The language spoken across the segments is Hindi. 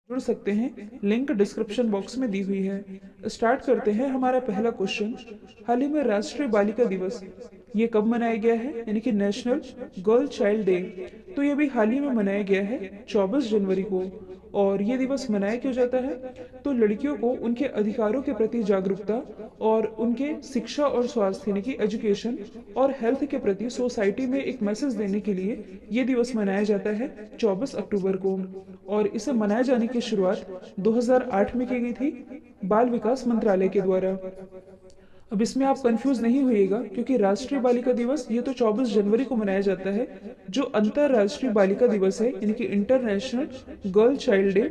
जुड़ सकते हैं, लिंक डिस्क्रिप्शन बॉक्स में दी हुई है। स्टार्ट करते हैं हमारा पहला क्वेश्चन। हाल ही में राष्ट्रीय बालिका दिवस ये कब मनाया गया है, यानी कि नेशनल गर्ल चाइल्ड डे। तो ये भी हाल ही में मनाया गया है 24 जनवरी को। और ये दिवस मनाया क्यों जाता है, तो लड़कियों को उनके अधिकारों के प्रति जागरूकता और उनके शिक्षा और स्वास्थ्य यानी कि एजुकेशन और हेल्थ के प्रति सोसाइटी में एक मैसेज देने के लिए ये दिवस मनाया जाता है 24 अक्टूबर को। और इसे मनाए जाने की शुरुआत 2008 में की गई थी बाल विकास मंत्रालय के द्वारा। अब इसमें आप कंफ्यूज नहीं होइएगा, क्योंकि राष्ट्रीय बालिका दिवस ये तो 24 जनवरी को मनाया जाता है। जो अंतर्राष्ट्रीय बालिका दिवस है यानी कि इंटरनेशनल गर्ल चाइल्ड डे,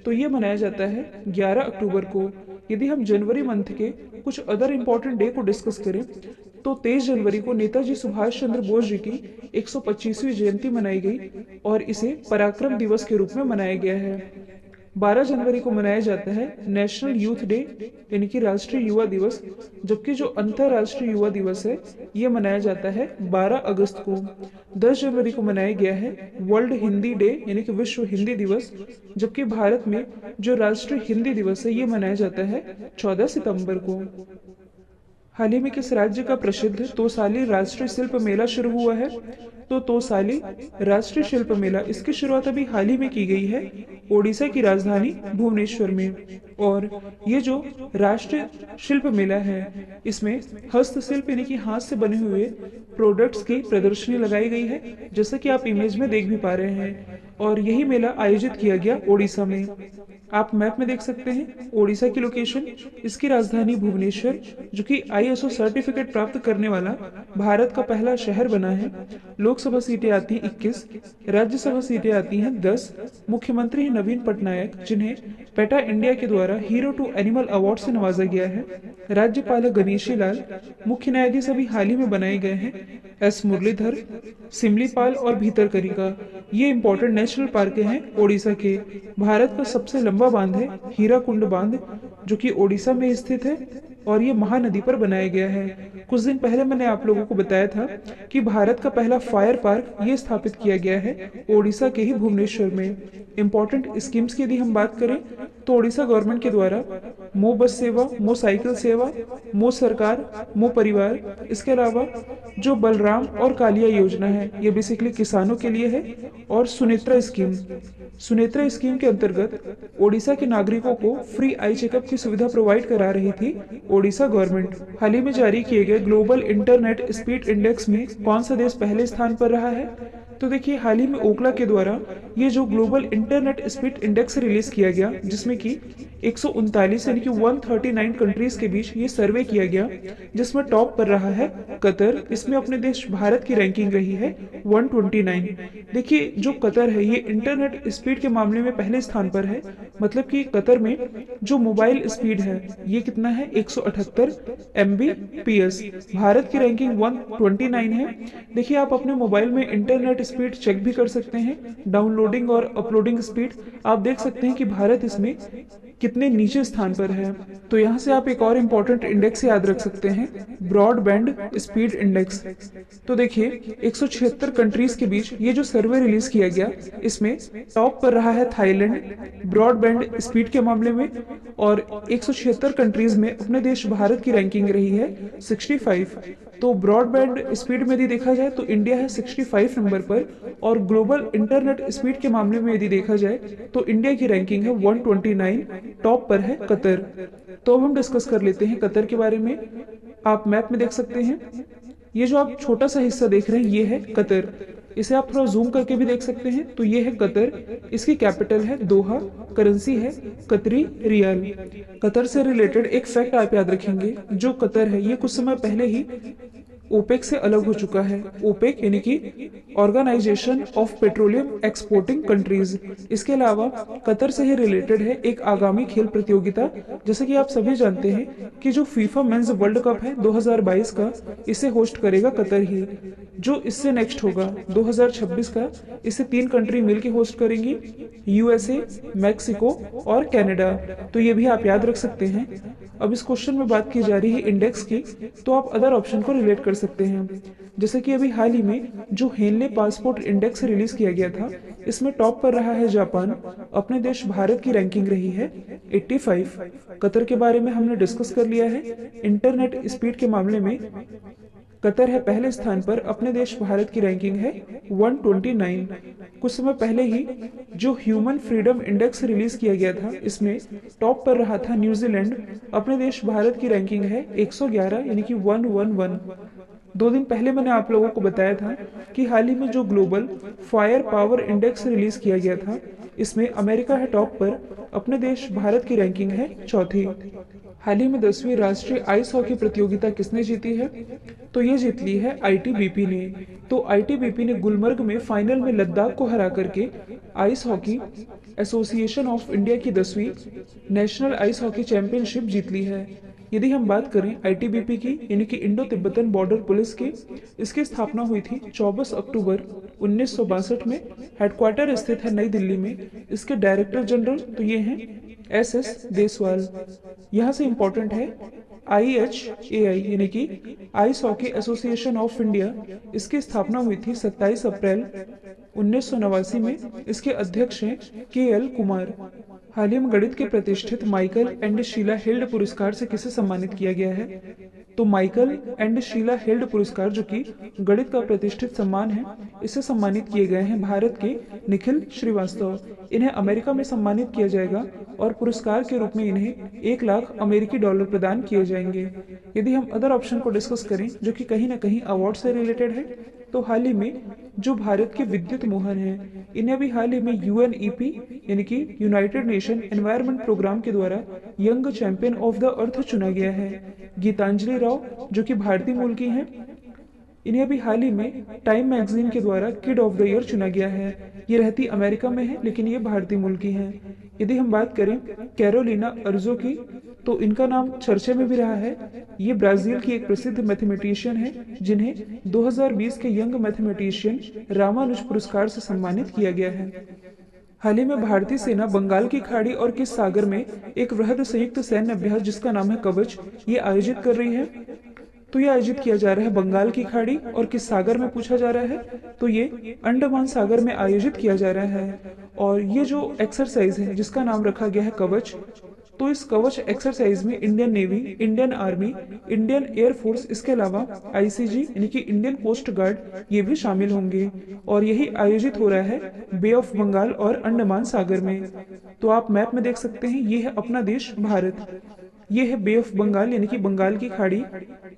तो ये मनाया जाता है 11 अक्टूबर को। यदि हम जनवरी मंथ के कुछ अदर इम्पोर्टेंट डे को डिस्कस करें तो 23 जनवरी को नेताजी सुभाष चंद्र बोस जी की 125वीं जयंती मनाई गई और इसे पराक्रम दिवस के रूप में मनाया गया है। 12 जनवरी को मनाया जाता है नेशनल यूथ डे यानी कि राष्ट्रीय युवा दिवस, जबकि जो अंतर्राष्ट्रीय युवा दिवस है ये मनाया जाता है 12 अगस्त को। 10 जनवरी को मनाया गया है वर्ल्ड हिंदी डे यानी कि विश्व हिंदी दिवस, जबकि भारत में जो राष्ट्रीय हिंदी दिवस है ये मनाया जाता है 14 सितंबर को। हाल ही में किस राज्य का प्रसिद्ध तोसाली राष्ट्रीय शिल्प मेला शुरू हुआ है, तो तोसाली राष्ट्रीय शिल्प मेला इसकी शुरुआत अभी हाल ही में की गई है ओडिशा की राजधानी भुवनेश्वर में। और ये जो राष्ट्रीय शिल्प मेला है इसमें हस्तशिल्प यानी कि हाथ से बने हुए प्रोडक्ट्स की प्रदर्शनी लगाई गई है, जैसा कि आप इमेज में देख भी पा रहे हैं। और यही मेला आयोजित किया गया ओडिशा में। आप मैप में देख सकते हैं ओडिशा की लोकेशन, इसकी राजधानी भुवनेश्वर, जो कि आईएसओ सर्टिफिकेट प्राप्त करने वाला भारत का पहला शहर बना है। लोकसभा सीटें आती हैं 21, राज्यसभा सीटें आती हैं 10। मुख्यमंत्री हैं नवीन पटनायक, जिन्हें पेटा इंडिया के द्वारा हीरो टू एनिमल अवार्ड से नवाजा गया है। राज्यपाल है गणेशी लाल। मुख्य न्यायाधीश अभी हाल ही में बनाए गए हैं एस मुरलीधर, सिमलीपाल और भीतरकनिका। ये इंपॉर्टेंट नेशनल पार्क हैं ओडिशा के। भारत का सबसे लंबा बांध है हीराकुंड बांध, जो कि ओडिशा में स्थित है और ये महानदी पर बनाया गया है। कुछ दिन पहले मैंने आप लोगों को बताया था कि भारत का पहला फायर पार्क ये स्थापित किया गया है ओडिशा के ही भुवनेश्वर में। इंपॉर्टेंट स्कीम्स की यदि हम बात करें तो ओडिशा गवर्नमेंट के द्वारा मो बस सेवा, मो साइकिल सेवा, मो सरकार, मो परिवार, इसके अलावा जो बलराम और कालिया योजना है ये बेसिकली किसानों के लिए है। और सुनेत्रा स्कीम के अंतर्गत ओडिशा के नागरिकों को फ्री आई चेकअप की सुविधा प्रोवाइड करा रही थी ओडिशा गवर्नमेंट। हाल ही में जारी किए गए ग्लोबल इंटरनेट स्पीड इंडेक्स में कौन सा देश पहले स्थान पर रहा है, तो देखिए हाल ही में ओकला के द्वारा ये जो global internet speed index release किया गया, जिसमें कि 139 यानी कि 139 कंट्रीज के बीच ये सर्वे किया गया, जिसमें टॉप पर रहा है कतर। इसमें अपने देश भारत की रैंकिंग रही है 129। देखिए जो कतर है ये इंटरनेट स्पीड के मामले में पहले स्थान पर है। मतलब कि कतर में जो मोबाइल स्पीड है ये कितना है 178 MBPS। भारत की रैंकिंग 129 है। देखिए आप अपने मोबाइल में इंटरनेट स्पीड चेक भी कर सकते हैं, डाउनलोडिंग और अपलोडिंग स्पीड। आप देख सकते हैं कि भारत इसमें कितने नीचे स्थान पर है। तो यहाँ से आप एक और इम्पोर्टेंट इंडेक्स याद रख सकते हैं, ब्रॉडबैंड स्पीड इंडेक्स। तो देखिए 176 कंट्रीज के बीच ये जो सर्वे रिलीज किया गया, इसमें टॉप पर रहा है थाईलैंड ब्रॉडबैंड स्पीड के मामले में। और 176 कंट्रीज में अपने देश भारत की रैंकिंग रही है 65। तो ब्रॉडबैंड स्पीड में यदि देखा जाए तो इंडिया है 65 नंबर पर। और ग्लोबल इंटरनेट स्पीड के मामले में यदि देखा जाए तो इंडिया की रैंकिंग है 129, टॉप पर है कतर। तो अब हम डिस्कस कर लेते हैं कतर के बारे में। आप मैप में देख सकते हैं ये जो आप छोटा सा हिस्सा देख रहे हैं ये है कतर। इसे आप थोड़ा जूम करके भी देख सकते हैं। तो ये है कतर, इसकी कैपिटल है दोहा, करेंसी है कतरी रियाल। कतर से रिलेटेड एक फैक्ट आप याद रखेंगे, जो कतर है ये कुछ समय पहले ही ओपेक से अलग हो चुका है। ओपेक यानी कि organization of petroleum exporting countries. इसके अलावा कतर से ही रिलेटेड है एक आगामी खेल प्रतियोगिता। जैसे कि आप सभी जानते हैं कि जो फीफा मेंस वर्ल्ड कप है 2022 का, इसे होस्ट करेगा कतर ही। जो इससे नेक्स्ट होगा 2026 का, इसे 3 कंट्री मिलकर होस्ट करेंगी, यूएसए, मैक्सिको और कनाडा। तो ये भी आप याद रख सकते हैं। अब इस क्वेश्चन में बात की जा रही है इंडेक्स की, तो आप अदर ऑप्शन को रिलेट कर सकते हैं। जैसे कि अभी हाल ही में जो हेनले पासपोर्ट इंडेक्स रिलीज किया गया था, इसमें टॉप पर रहा है जापान। अपने देश भारत की रैंकिंग रही है 85। कतर के बारे में हमने डिस्कस कर लिया है। इंटरनेट स्पीड के मामले में कतर है पहले स्थान पर, अपने देश भारत की रैंकिंग है 129। कुछ समय पहले ही जो ह्यूमन फ्रीडम इंडेक्स रिलीज किया गया था, इसमें टॉप पर रहा था न्यूजीलैंड। अपने देश भारत की रैंकिंग है 111 यानी कि 111। 2 दिन पहले मैंने आप लोगों को बताया था कि हाल ही में जो global fire power index release किया गया था, इसमें अमेरिका है टॉप पर, अपने देश भारत की रैंकिंग है चौथी। हाल ही में 10वीं राष्ट्रीय आइस हॉकी प्रतियोगिता किसने जीती है? तो ये जीत ली है आईटीबीपी ने। तो आईटीबीपी ने गुलमर्ग में फाइनल में लद्दाख को हरा करके ice hockey association of India की 10वीं नेशनल आइस हॉकी चैंपियनशिप जीत ली है। यदि हम बात करें आईटीबीपी की, यानी कि इंडो तिब्बतन बॉर्डर पुलिस की, इसकी स्थापना हुई थी 24 अक्टूबर 1962 में। हेडक्वार्टर स्थित है नई दिल्ली में। इसके डायरेक्टर जनरल तो ये हैं एस देसवाल। यहाँ से इम्पोर्टेंट है IHAI यानी कि ice hockey association of India. इसकी स्थापना हुई थी 27 अप्रैल 1989 में। इसके अध्यक्ष हैं KL कुमार। हाल ही में गणित के प्रतिष्ठित माइकल एंड शीला हिल्ड पुरस्कार से किसे सम्मानित किया गया है? तो माइकल एंड शीला हिल्ड पुरस्कार, जो कि गणित का प्रतिष्ठित सम्मान है, इससे सम्मानित किए गए हैं भारत के निखिल श्रीवास्तव। इन्हें अमेरिका में सम्मानित किया जाएगा और पुरस्कार के रूप में इन्हें 1 लाख अमेरिकी डॉलर प्रदान किए जाएंगे। यदि हम अदर ऑप्शन को डिस्कस करें जो कि कहीं ना कहीं अवार्ड से रिलेटेड है, तो हाल ही में जो भारत के विद्युत मोहन हैं, इन्हें भी हाल ही में UNEP यानी कि यूनाइटेड नेशन एनवायरनमेंट प्रोग्राम के द्वारा young champion of the earth चुना गया है। गीतांजलि राव जो कि भारतीय मूल की हैं, इन्हें भी हाल ही में टाइम मैगजीन के द्वारा किड ऑफ द ईयर चुना गया है। ये रहती अमेरिका में है, लेकिन ये भारतीय मूल की हैं। यदि हम बात करें कैरोलिना अर्जो की, तो इनका नाम चर्चे में भी रहा है। ये ब्राजील की एक प्रसिद्ध मैथमेटिशियन है, जिन्हें 2020 के यंग मैथमेटिशियन रामानुज पुरस्कार से सम्मानित किया गया है। हाल ही में भारतीय सेना बंगाल की खाड़ी और किस सागर में एक वृहद संयुक्त सैन्य अभ्यास जिसका नाम है कवच, ये आयोजित कर रही है? तो ये आयोजित किया जा रहा है बंगाल की खाड़ी और किस सागर में पूछा जा रहा है? तो ये अंडमान सागर में आयोजित किया जा रहा है। और ये जो एक्सरसाइज है जिसका नाम रखा गया है कवच, तो इस कवच एक्सरसाइज में Indian navy, Indian army, Indian air force, इसके अलावा ICG यानी कि इंडियन कोस्ट गार्ड, ये भी शामिल होंगे। और यही आयोजित हो रहा है बे ऑफ बंगाल और अंडमान सागर में। तो आप मैप में देख सकते हैं, ये है अपना देश भारत। ये है बे ऑफ बंगाल यानी कि बंगाल की खाड़ी।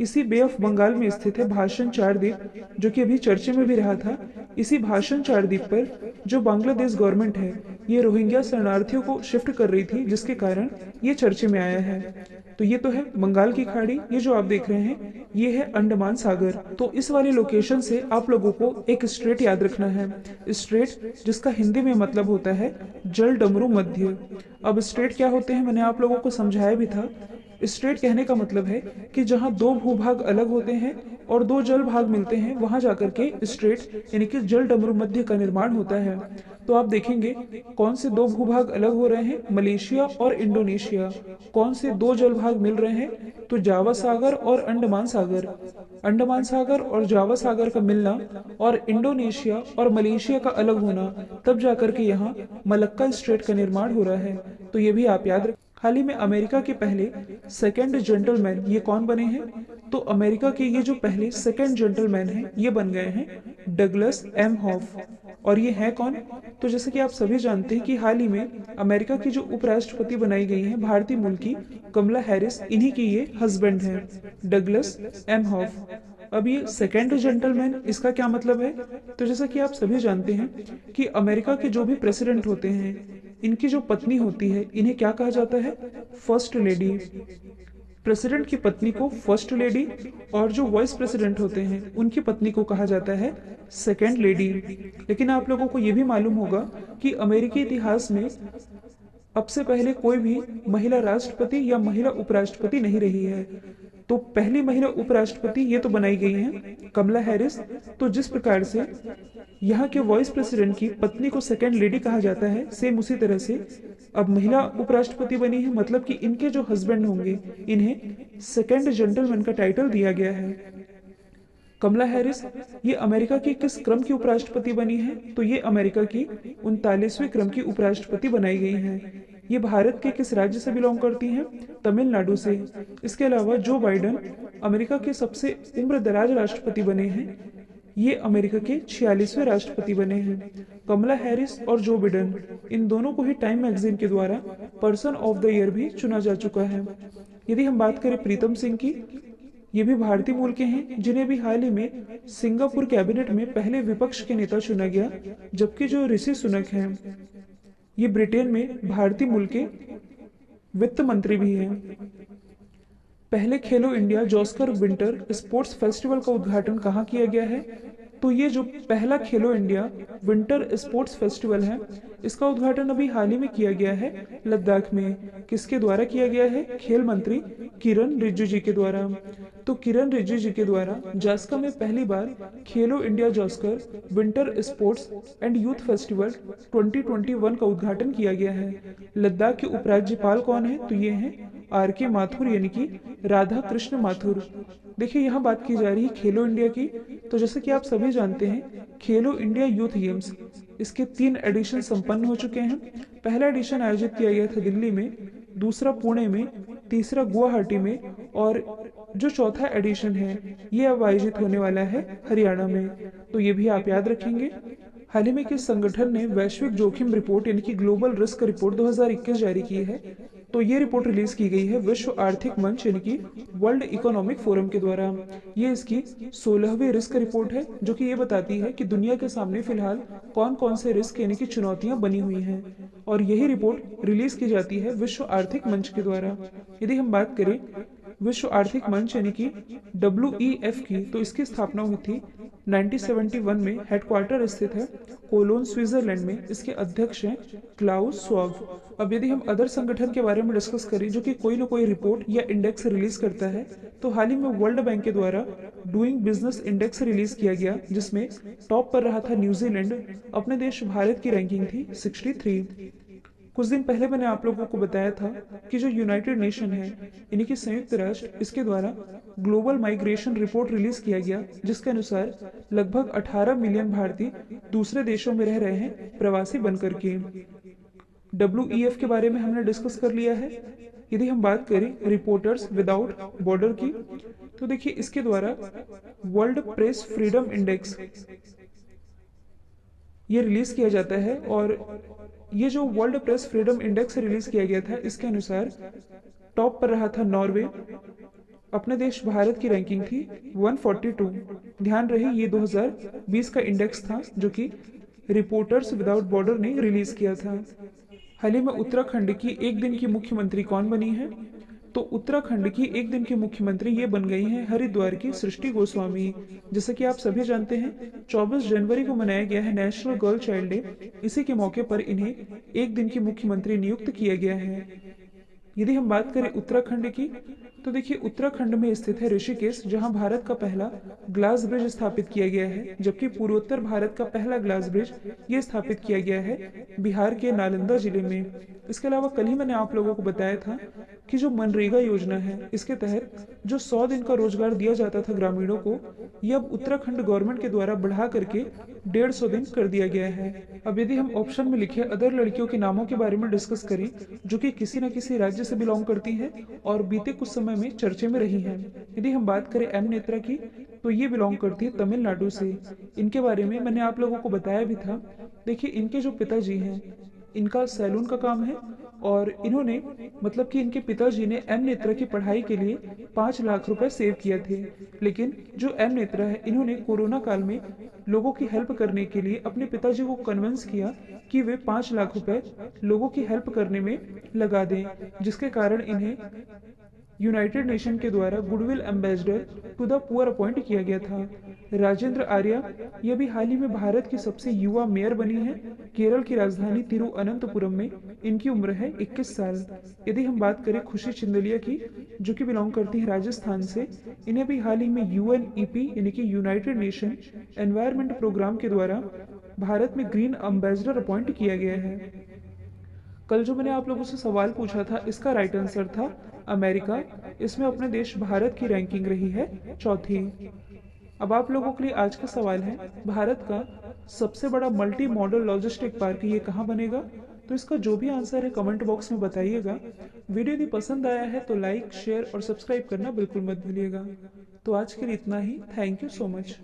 इसी बे ऑफ बंगाल में स्थित है भाषण चार द्वीप, जो कि अभी चर्चे में भी रहा था। इसी भाषण चार द्वीप पर जो बांग्लादेश गवर्नमेंट है, ये रोहिंग्या शरणार्थियों को शिफ्ट कर रही थी, जिसके कारण ये चर्चे में आया है। तो ये तो है बंगाल की खाड़ी। ये जो आप देख रहे हैं, ये है अंडमान सागर। तो इस वाली लोकेशन से आप लोगों को एक स्ट्रेट याद रखना है, स्ट्रेट जिसका हिंदी में मतलब होता है जल डमरू मध्य। अब स्ट्रेट क्या होते हैं मैंने आप लोगों को समझाया भी था। स्ट्रेट कहने का मतलब है कि जहाँ दो भूभाग अलग होते हैं और दो जल भाग मिलते हैं, वहां जाकर के स्ट्रेट यानी कि जल डमरू मध्य का निर्माण होता है। तो आप देखेंगे कौन से दो भूभाग अलग हो रहे हैं, मलेशिया और इंडोनेशिया। कौन से दो जल भाग मिल रहे हैं, तो जावा सागर और अंडमान सागर। अंडमान सागर और जावा सागर का मिलना और इंडोनेशिया और मलेशिया का अलग होना, तब जाकर के यहाँ मलक्का स्ट्रेट का निर्माण हो रहा है। तो ये भी आप याद रखें। हाल ही में अमेरिका के पहले सेकंड जेंटलमैन ये कौन बने हैं? तो अमेरिका के ये जो पहले सेकंड जेंटलमैन हैं, ये बन गए हैं डगलस एम हॉफ। और ये हैं कौन? तो जैसे कि आप सभी जानते हैं कि हाल ही में अमेरिका की जो उपराष्ट्रपति बनाई गई हैं भारतीय मूल की, कमला हैरिस, इन्हीं की ये हस्बैंड हैं, डगलस एम हॉफ। अब ये सेकेंड जेंटलमैन, इसका क्या मतलब है? तो जैसा कि आप सभी जानते हैं कि अमेरिका के जो भी प्रेसिडेंट होते हैं, इनकी जो पत्नी होती है, इन्हें क्या कहा जाता है? First lady. प्रेसिडेंट की पत्नी को फर्स्ट लेडी, और जो वाइस प्रेसिडेंट होते हैं उनकी पत्नी को कहा जाता है सेकेंड लेडी। लेकिन आप लोगों को यह भी मालूम होगा कि अमेरिकी इतिहास में अब से पहले कोई भी महिला राष्ट्रपति या महिला उपराष्ट्रपति नहीं रही है। तो पहली महिला उपराष्ट्रपति ये तो बनाई गई हैं कमला हैरिस। तो जिस प्रकार से यहाँ के वाइस प्रेसिडेंट की पत्नी को सेकेंड लेडी कहा जाता है, सेम उसी तरह से अब महिला उपराष्ट्रपति बनी है, मतलब कि इनके जो हस्बैंड होंगे, इन्हें सेकेंड जेंटलमैन का टाइटल दिया गया है। कमला हैरिस ये अमेरिका की किस क्रम की उपराष्ट्रपति बनी है? तो ये अमेरिका की 39वें क्रम की उपराष्ट्रपति बनाई गई हैं। ये भारत के किस राज्य से बिलोंग करती हैं? तमिलनाडु से। इसके अलावा जो बाइडन अमेरिका के सबसे उम्रदराज राष्ट्रपति बने हैं, ये अमेरिका के 46वें राष्ट्रपति बने हैं। कमला हैरिस और जो बिडेन इन दोनों को ही टाइम मैगजीन के द्वारा पर्सन ऑफ द ईयर भी चुना जा चुका है। यदि हम बात करें प्रीतम सिंह की, ये भी भारतीय मूल के हैं, जिन्हें भी हाल ही में सिंगापुर कैबिनेट में पहले विपक्ष के नेता चुना गया, जबकि जो ऋषि सुनक हैं ये ब्रिटेन में भारतीय मूल के वित्त मंत्री भी हैं। पहले खेलो India Zanskar winter sports festival का उद्घाटन कहाँ किया गया है? तो ये जो पहला खेलो इंडिया विंटर स्पोर्ट्स फेस्टिवल है, इसका उद्घाटन अभी हाल ही में किया गया है लद्दाख में। किसके द्वारा किया गया है? खेल मंत्री किरण रिजिजू जी के द्वारा। तो किरण रिजिजू जी के द्वारा जास्का में पहली बार Khelo India Zanskar winter sports and youth festival 2021 का उद्घाटन किया गया है। लद्दाख के उपराज्यपाल कौन है? तो ये हैं RK माथुर, यानी कि राधा कृष्ण माथुर। देखिए यहाँ बात की जा रही है खेलो इंडिया की। तो जैसे कि आप सभी जानते हैं, खेलो इंडिया यूथ गेम्स इसके 3 एडिशन संपन्न हो चुके हैं। पहला एडिशन आयोजित किया गया था दिल्ली में, दूसरा पुणे में, तीसरा गुवाहाटी में, और जो चौथा एडिशन है ये अब आयोजित होने वाला है हरियाणा में। तो ये भी आप याद रखेंगे। हाल ही में किस संगठन ने वैश्विक जोखिम रिपोर्ट यानी कि ग्लोबल रिस्क रिपोर्ट 2021 जारी की है? तो ये रिपोर्ट रिलीज की गई है विश्व आर्थिक मंच यानी कि वर्ल्ड इकोनॉमिक फोरम के द्वारा। ये इसकी 16वीं रिस्क रिपोर्ट है, जो कि ये बताती है कि दुनिया के सामने फिलहाल कौन कौन से रिस्क यानी कि चुनौतियां बनी हुई हैं, और यही रिपोर्ट रिलीज की जाती है विश्व आर्थिक मंच के द्वारा। यदि हम बात करें विश्व आर्थिक मंच यानी कि WEF की, तो इसकी स्थापना हुई थी 1971 में। हेडक्वार्टर स्थित है कोलोन स्विट्जरलैंड में। इसके अध्यक्ष हैं क्लाउस श्वाब। अब यदि हम अदर संगठन के बारे में डिस्कस करें जो कि कोई ना कोई रिपोर्ट या इंडेक्स रिलीज करता है, तो हाल ही में वर्ल्ड बैंक के द्वारा डूइंग बिजनेस इंडेक्स रिलीज किया गया, जिसमें टॉप पर रहा था न्यूजीलैंड। अपने देश भारत की रैंकिंग थी 63। कुछ दिन पहले मैंने आप लोगों को बताया था कि जो यूनाइटेड नेशन है यानी कि संयुक्त राष्ट्र, इसके द्वारा ग्लोबल माइग्रेशन रिपोर्ट रिलीज किया गया, जिसके अनुसार लगभग 18 मिलियन भारतीय दूसरे देशों में रह रहे हैं प्रवासी बनकर के। WEF के बारे में हमने डिस्कस कर लिया है। यदि हम बात करें रिपोर्टर्स विदाउट बॉर्डर की, तो देखिए इसके द्वारा वर्ल्ड प्रेस फ्रीडम इंडेक्स ये रिलीज किया जाता है, और ये जो world press freedom index release किया गया था, इसके अनुसार टॉप पर रहा था नॉर्वे। अपने देश भारत की रैंकिंग थी 142। ध्यान रहे ये 2020 का इंडेक्स था, जो कि रिपोर्टर्स विदाउट बॉर्डर ने रिलीज किया था। हाल ही में उत्तराखंड की एक दिन की मुख्यमंत्री कौन बनी है? तो उत्तराखंड की एक दिन की मुख्यमंत्री ये बन गई हैं हरिद्वार की सृष्टि गोस्वामी। जैसे कि आप सभी जानते हैं, 24 जनवरी को मनाया गया है नेशनल गर्ल चाइल्ड डे। इसी के मौके पर इन्हें एक दिन की मुख्यमंत्री नियुक्त किया गया है। यदि हम बात करें उत्तराखंड की, तो देखिए उत्तराखंड में स्थित है ऋषिकेश, जहां भारत का पहला ग्लास ब्रिज स्थापित किया गया है, जबकि पूर्वोत्तर भारत का पहला ग्लास ब्रिज ये स्थापित किया गया है बिहार के नालंदा जिले में। इसके अलावा कल ही मैंने आप लोगों को बताया था कि जो मनरेगा योजना है, इसके तहत जो 100 दिन का रोजगार दिया जाता था ग्रामीणों को, ये अब उत्तराखंड गवर्नमेंट के द्वारा बढ़ा करके 150 दिन कर दिया गया है। अब यदि हम ऑप्शन में लिखे अदर लड़कियों के नामों के बारे में डिस्कस करें जो कि किसी न किसी राज्य से बिलोंग करती हैं और बीते कुछ समय में चर्चे में रही हैं। यदि हम बात करें M नेत्रा की, तो ये बिलोंग करती है तमिलनाडु से। इनके बारे में मैंने आप लोगों को बताया भी था। देखिए इनके जो पिताजी हैं, इनका सैलून का काम है, और इन्होंने मतलब कि इनके पिताजी ने M नेत्रा की पढ़ाई के लिए 5 लाख रुपए सेव किए थे। लेकिन जो M नेत्रा है, इन्होंने कोरोना काल में लोगों की हेल्प करने के लिए अपने पिताजी को कन्विंस किया कि वे 5 लाख रुपए लोगों की हेल्प करने में लगा दें, जिसके कारण इन्हें यूनाइटेड नेशन के द्वारा goodwill ambassador to the poor appoint किया गया था। राजेंद्र आर्या, यह भी हाल ही में भारत की सबसे युवा मेयर बनी है केरल की राजधानी तिरुअनंतपुरम में। इनकी उम्र है 21 साल। यदि हम बात करें खुशी चिंदलिया की, जो कि बिलोंग करती है राजस्थान से, इन्हें भी हाल ही में UNEP यानी कि यूनाइटेड नेशन एनवायरमेंट प्रोग्राम के द्वारा भारत में ग्रीन एम्बेसडर अपॉइंट किया गया है। कल जो मैंने आप लोगों से सवाल पूछा था, इसका राइट आंसर था अमेरिका। इसमें अपने देश भारत की रैंकिंग रही है 4थी। अब आप लोगों के लिए आज का सवाल है, भारत का सबसे बड़ा मल्टी मॉडल लॉजिस्टिक पार्क ये कहाँ बनेगा? तो इसका जो भी आंसर है कमेंट बॉक्स में बताइएगा। वीडियो यदि पसंद आया है तो लाइक शेयर और सब्सक्राइब करना बिल्कुल मत भूलिएगा। तो आज के लिए इतना ही। Thank you so much.